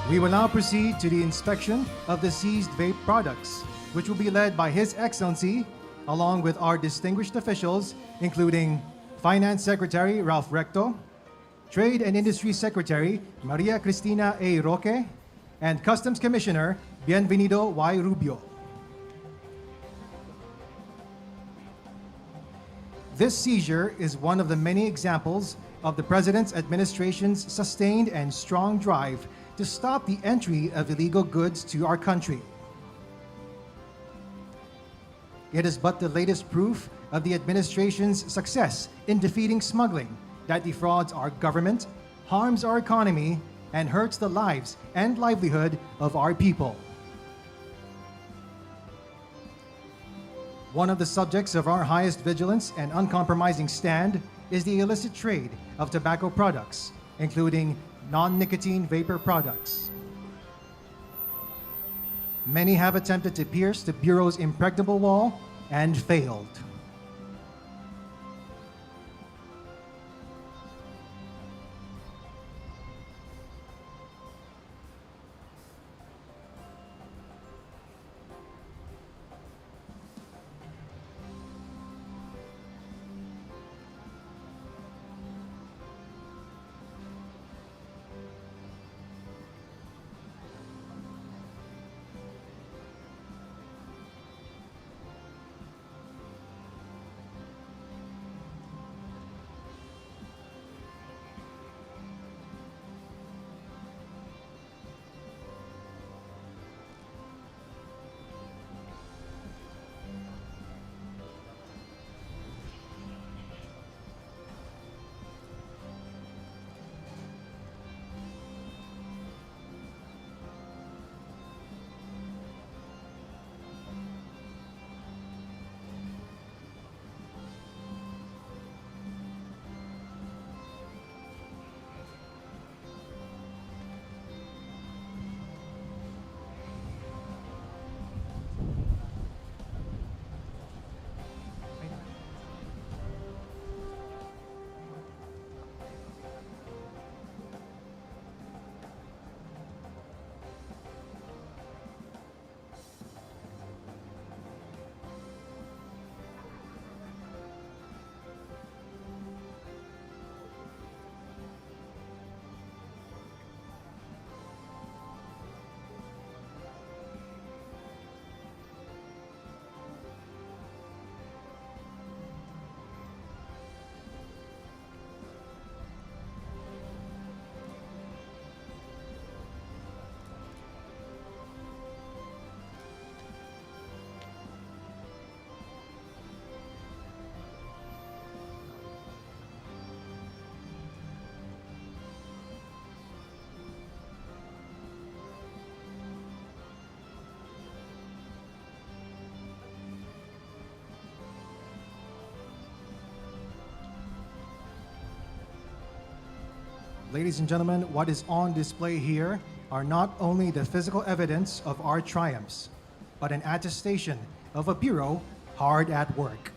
We will now proceed to the inspection of the seized vape products, which will be led by His Excellency, along with our distinguished officials, including Finance Secretary Ralph Recto, Trade and Industry Secretary Maria Cristina A. Roque, and Customs Commissioner Bienvenido Y. Rubio. This seizure is one of the many examples of the President's administration's sustained and strong drive to stop the entry of illegal goods to our country. It is but the latest proof of the administration's success in defeating smuggling that defrauds our government, harms our economy, and hurts the lives and livelihood of our people. One of the subjects of our highest vigilance and uncompromising stand is the illicit trade of tobacco products, including non-nicotine vapor products. Many have attempted to pierce the Bureau's impregnable wall and failed. Ladies and gentlemen, what is on display here are not only the physical evidence of our triumphs, but an attestation of a Bureau hard at work.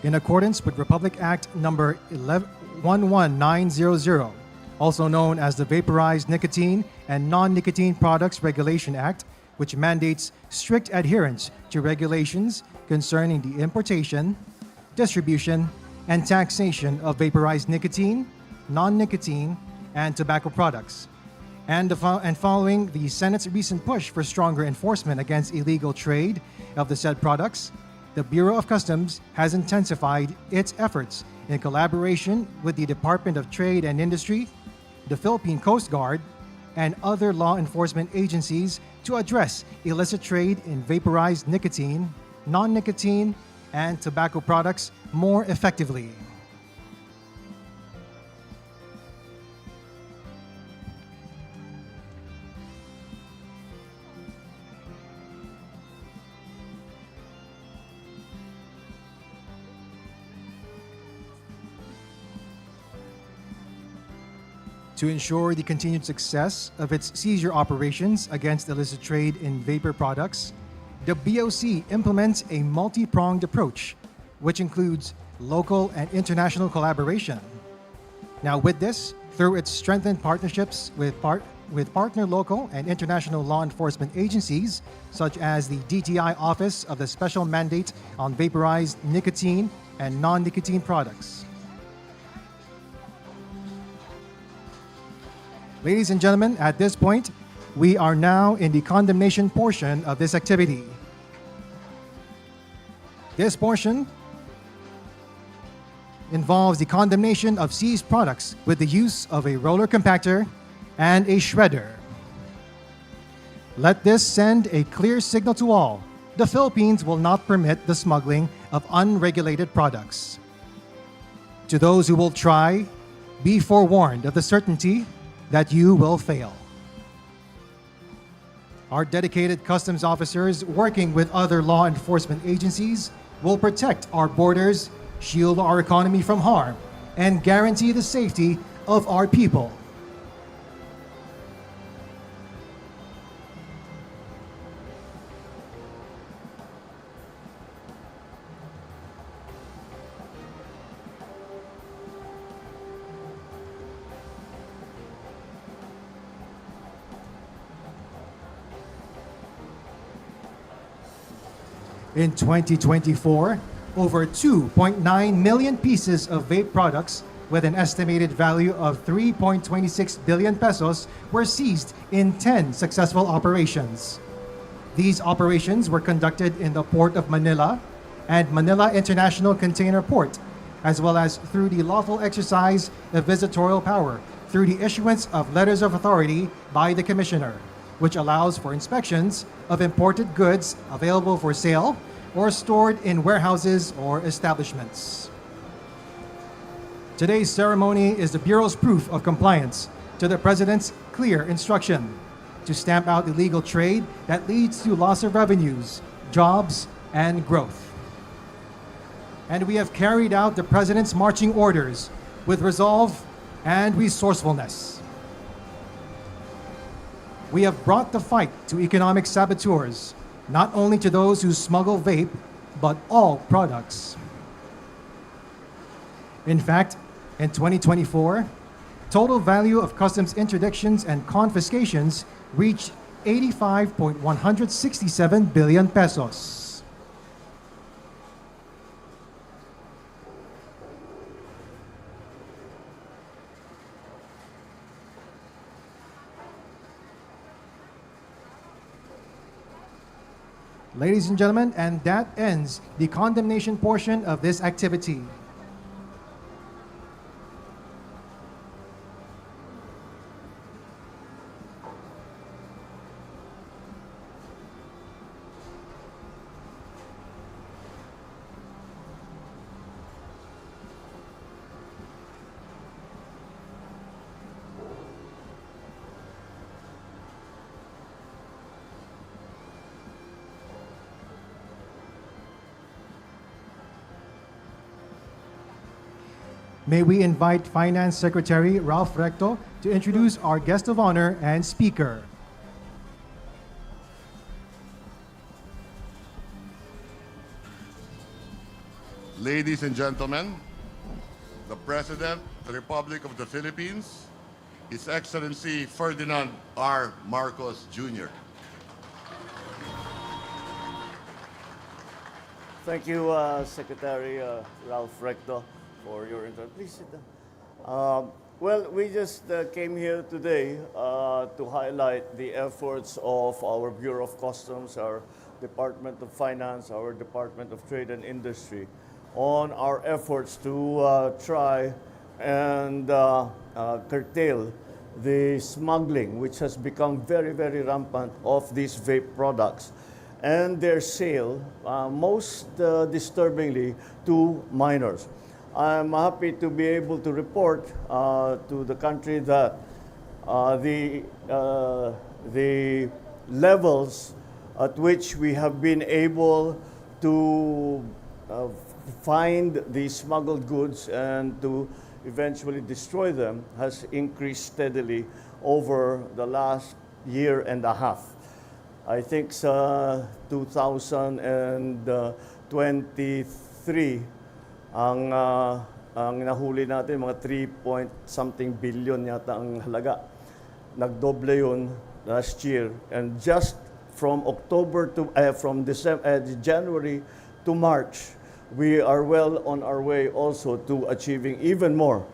in accordance with Republic Act number 11900, also known as the Vaporized Nicotine and Non-Nicotine Products Regulation Act, which mandates strict adherence to regulations concerning the importation, distribution, and taxation of vaporized nicotine, non-nicotine, and tobacco products. And following the Senate's recent push for stronger enforcement against illegal trade of the said products, the Bureau of Customs has intensified its efforts in collaboration with the Department of Trade and Industry, the Philippine Coast Guard, and other law enforcement agencies to address illicit trade in vaporized nicotine, non-nicotine, and tobacco products more effectively. To ensure the continued success of its seizure operations against illicit trade in vapor products, the BOC implements a multi-pronged approach, which includes local and international collaboration. Now with this, through its strengthened partnerships with partner local and international law enforcement agencies, such as the DTI Office of the Special Mandate on Vaporized Nicotine and Non-Nicotine Products. Ladies and gentlemen, at this point, we are now in the condemnation portion of this activity. This portion involves the condemnation of seized products with the use of a roller compactor and a shredder. Let this send a clear signal to all. The Philippines will not permit the smuggling of unregulated products. To those who will try, be forewarned of the certainty that you will fail. Our dedicated customs officers, working with other law enforcement agencies, will protect our borders, shield our economy from harm, and guarantee the safety of our people. In 2024, over 2.9 million pieces of vape products with an estimated value of 3.26 billion pesos were seized in 10 successful operations. These operations were conducted in the Port of Manila and Manila International Container Port, as well as through the lawful exercise of visitorial power through the issuance of letters of authority by the Commissioner, which allows for inspections of imported goods available for sale or stored in warehouses or establishments. Today's ceremony is the Bureau's proof of compliance to the President's clear instruction to stamp out illegal trade that leads to loss of revenues, jobs, and growth. And we have carried out the President's marching orders with resolve and resourcefulness. We have brought the fight to economic saboteurs, not only to those who smuggle vape, but all products. In fact, in 2024, total value of customs interdictions and confiscations reached 85.167 billion pesos. Ladies and gentlemen, and that ends the condemnation portion of this activity. May we invite Finance Secretary Ralph Recto to introduce our guest of honor and speaker. ladies and gentlemen, the President of the Republic of the Philippines, His Excellency Ferdinand R. Marcos Jr. Thank you, Secretary Ralph Recto, for your intro. Please sit down. Well, we just came here today to highlight the efforts of our Bureau of Customs, our Department of Finance, our Department of Trade and Industry, on our efforts to try and curtail the smuggling, which has become very, very rampant of these vape products, and their sale, most disturbingly, to minors. I'm happy to be able to report to the country that the levels at which we have been able to find these smuggled goods and to eventually destroy them has increased steadily over the last year and a half. I think sa 2023, ang nahuli natin, mga 3 something billion yata ang halaga. Nagdoble yun last year. And just from January to March, we are well on our way also to achieving even more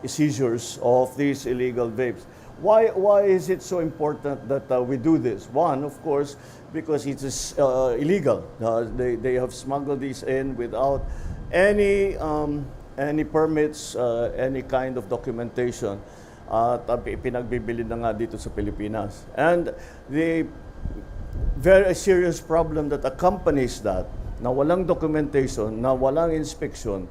seizures of these illegal vapes. Why is it so important that we do this? One, of course, because it is illegal. They have smuggled these in without any permits, any kind of documentation. Pinagbibili na nga dito sa Pilipinas. And the very serious problem that accompanies that, na walang documentation, na walang inspection,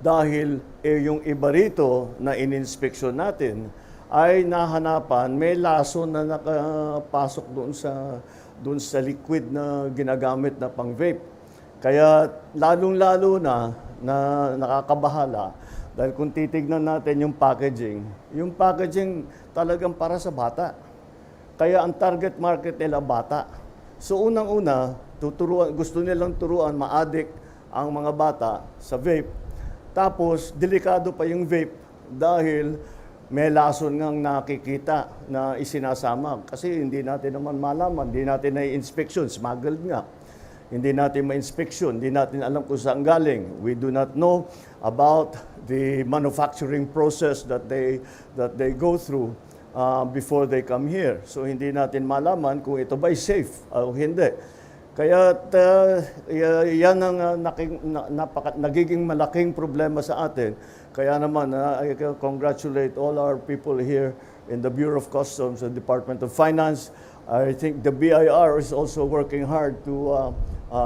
dahil yung iba rito na in-inspection natin ay nahanapan, may lason na nakapasok doon sa liquid na ginagamit na pang-vape. Kaya lalong-lalo na nakakabahala dahil kung titignan natin yung packaging talagang para sa bata. Kaya ang target market nila bata. So unang-una, gusto nilang turuan, ma-addict ang mga bata sa vape. Tapos delikado pa yung vape dahil may lason ngang nakikita na isinasama. Kasi hindi natin naman malaman, hindi natin na-inspection, smuggled nga. Hindi natin ma-inspection, hindi natin alam kung saan galing. We do not know about the manufacturing process that they go through before they come here. So hindi natin malaman kung ito ba'y safe o hindi. Kaya yan ang nagiging malaking problema sa atin. Kaya naman, I congratulate all our people here in the Bureau of Customs and Department of Finance. I think the BIR is also working hard to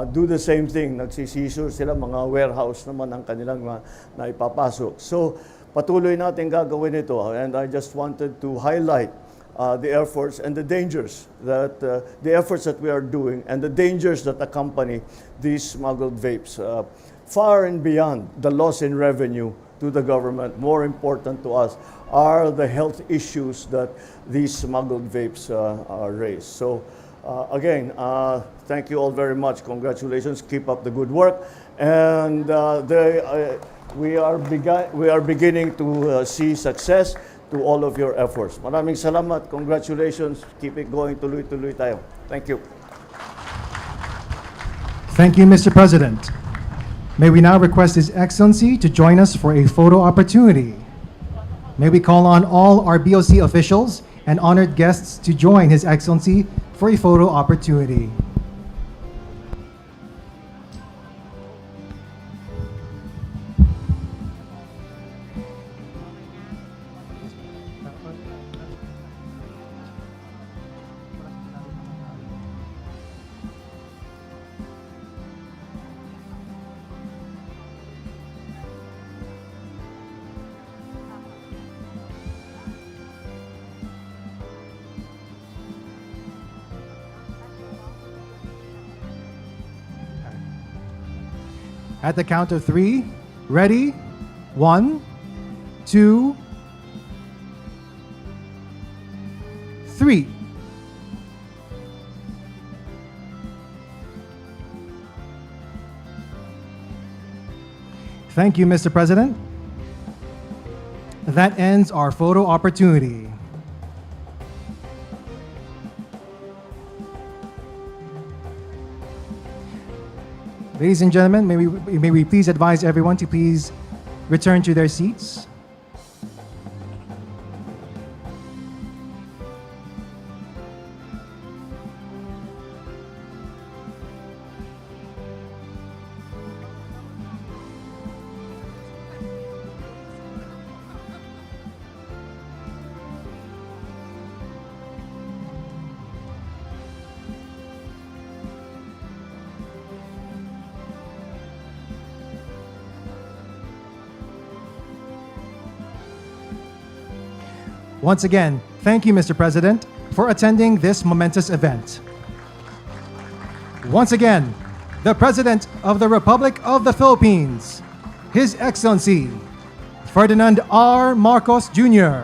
do the same thing. Nagsisisure sila, mga warehouse naman ang kanilang naipapasok. So patuloy natin gagawin ito. And I just wanted to highlight the efforts and the dangers that the efforts that we are doing and the dangers that accompany these smuggled vapes, far and beyond the loss in revenue to the government. More important to us are the health issues that these smuggled vapes raise. So again, thank you all very much. Congratulations. Keep up the good work. And we are beginning to see success to all of your efforts. Maraming salamat. Congratulations. Keep it going. Tuloy-tuloy tayo. Thank you. Thank you, Mr. President. May we now request His Excellency to join us for a photo opportunity. May we call on all our BOC officials and honored guests to join His Excellency for a photo opportunity. At the count of 3, ready? 1, 2, 3. Thank you, Mr. President. That ends our photo opportunity. Ladies and gentlemen, may we please advise everyone to please return to their seats. Once again, thank you, Mr. President, for attending this momentous event. Once again, the President of the Republic of the Philippines, His Excellency, Ferdinand R. Marcos Jr.